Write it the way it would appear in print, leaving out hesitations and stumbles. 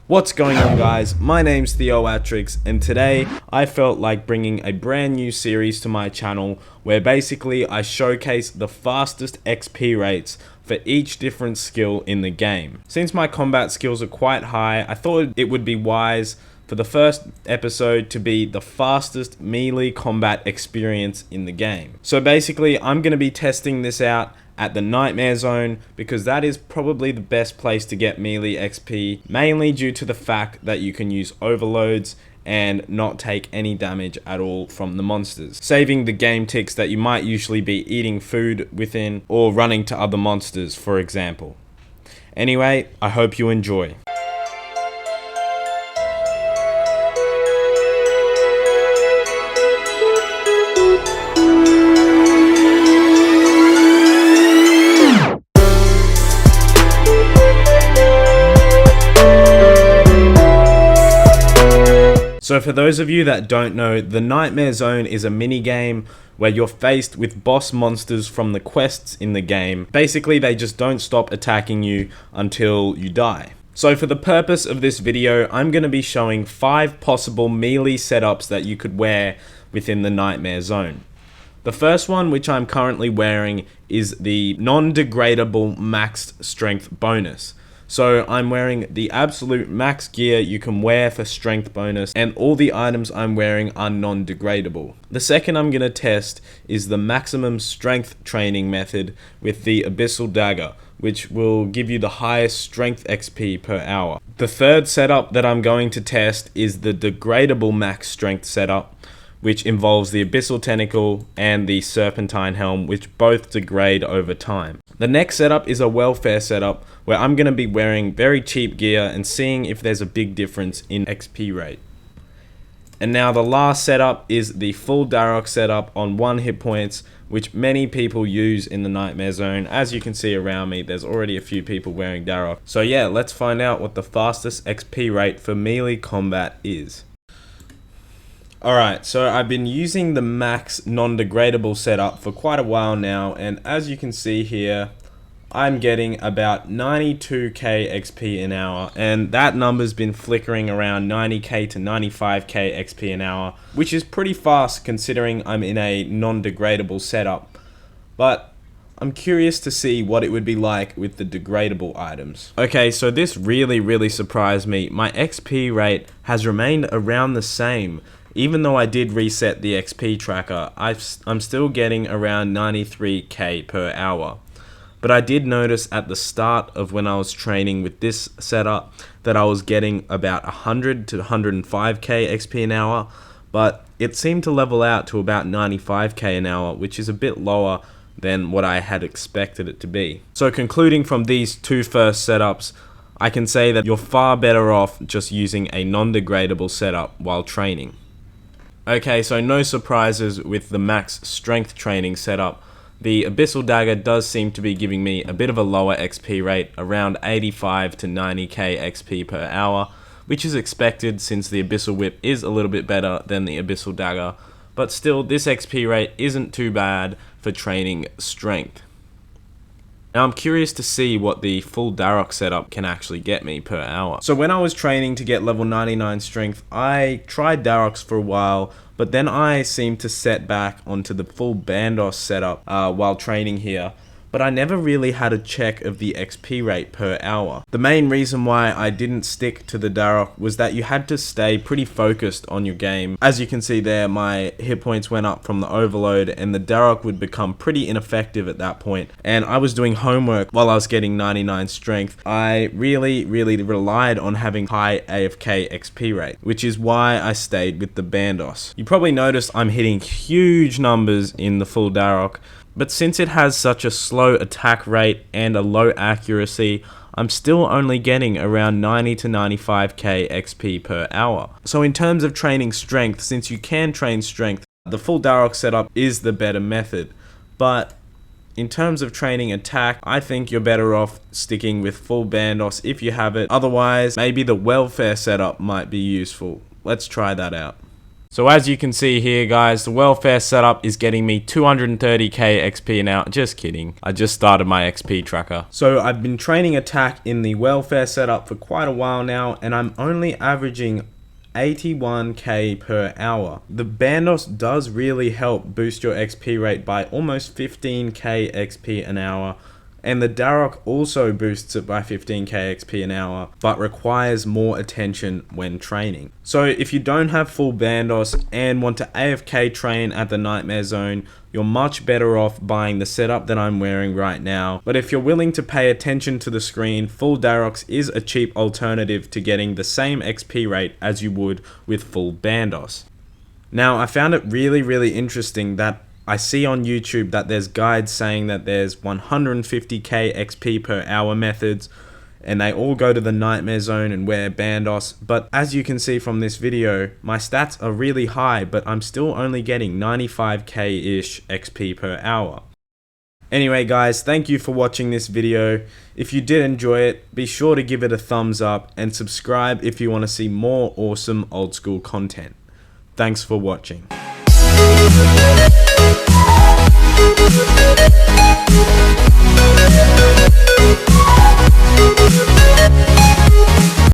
What's going on, guys? My name's Theoatrix, and today I felt like bringing a brand new series to my channel where basically I showcase the fastest XP rates for each different skill in the game. Since my combat skills are quite high, I thought it would be wise for the first episode to be the fastest melee combat experience in the game. So basically, I'm going to be testing this out at the Nightmare Zone because that is probably the best place to get melee XP, mainly due to the fact that you can use overloads and not take any damage at all from the monsters, saving the game ticks that you might usually be eating food within or running to other monsters, for example. Anyway, I hope you enjoy. So for those of you that don't know, the Nightmare Zone is a mini-game where you're faced with boss monsters from the quests in the game. Basically, they just don't stop attacking you until you die. So for the purpose of this video, I'm going to be showing 5 possible melee setups that you could wear within the Nightmare Zone. The first one, which I'm currently wearing, is the non-degradable maxed strength bonus. So I'm wearing the absolute max gear you can wear for strength bonus, and all the items I'm wearing are non-degradable. The second I'm going to test is the maximum strength training method with the Abyssal Dagger, which will give you the highest strength XP per hour. The third setup that I'm going to test is the degradable max strength setup, which involves the Abyssal Tentacle and the Serpentine Helm, which both degrade over time. The next setup is a welfare setup, where I'm going to be wearing very cheap gear and seeing if there's a big difference in XP rate. And now the last setup is the full Dharok setup on 1 hit points, which many people use in the Nightmare Zone. As you can see around me, there's already a few people wearing Dharok. So yeah, let's find out what the fastest XP rate for melee combat is. Alright, so I've been using the max non-degradable setup for quite a while now, and as you can see here, I'm getting about 92k XP an hour, and that number's been flickering around 90k to 95k XP an hour, which is pretty fast considering I'm in a non-degradable setup. But I'm curious to see what it would be like with the degradable items. Okay, so this really surprised me. My XP rate has remained around the same. Even though I did reset the XP tracker, I'm still getting around 93k per hour. But I did notice at the start of when I was training with this setup that I was getting about 100 to 105k XP an hour, but it seemed to level out to about 95k an hour, which is a bit lower than what I had expected it to be. So concluding from these 2 first setups, I can say that you're far better off just using a non-degradable setup while training. Okay, so no surprises with the max strength training setup. The Abyssal Dagger does seem to be giving me a bit of a lower XP rate, around 85 to 90k XP per hour, which is expected since the Abyssal Whip is a little bit better than the Abyssal Dagger, but still this XP rate isn't too bad for training strength. Now I'm curious to see what the full Dharok setup can actually get me per hour. So when I was training to get level 99 strength, I tried Dharoks for a while, but then I seemed to set back onto the full Bandos setup while training here. But I never really had a check of the XP rate per hour. The main reason why I didn't stick to the Dharok was that you had to stay pretty focused on your game. As you can see there, my hit points went up from the overload, and the Dharok would become pretty ineffective at that point. And I was doing homework while I was getting 99 strength. I really relied on having high AFK XP rate, which is why I stayed with the Bandos. You probably noticed I'm hitting huge numbers in the full Dharok, but since it has such a slow attack rate and a low accuracy, I'm still only getting around 90 to 95k XP per hour. So in terms of training strength, since you can train strength, the full Dharok setup is the better method. But in terms of training attack, I think you're better off sticking with full Bandos if you have it. Otherwise, maybe the welfare setup might be useful. Let's try that out. So as you can see here guys, the welfare setup is getting me 230k XP an hour. Just kidding, I just started my XP tracker. So I've been training attack in the welfare setup for quite a while now, and I'm only averaging 81k per hour. The Bandos does really help boost your XP rate by almost 15k XP an hour, and the Dharok also boosts it by 15k XP an hour, but requires more attention when training. So if you don't have full Bandos and want to AFK train at the Nightmare Zone, you're much better off buying the setup that I'm wearing right now. But if you're willing to pay attention to the screen, full Dharoks is a cheap alternative to getting the same XP rate as you would with full Bandos. Now, I found it really interesting that I see on YouTube that there's guides saying that there's 150k XP per hour methods, and they all go to the Nightmare Zone and wear Bandos. But as you can see from this video, my stats are really high, but I'm still only getting 95k-ish XP per hour. Anyway guys, thank you for watching this video. If you did enjoy it, be sure to give it a thumbs up and subscribe if you want to see more awesome old school content. Thanks for watching.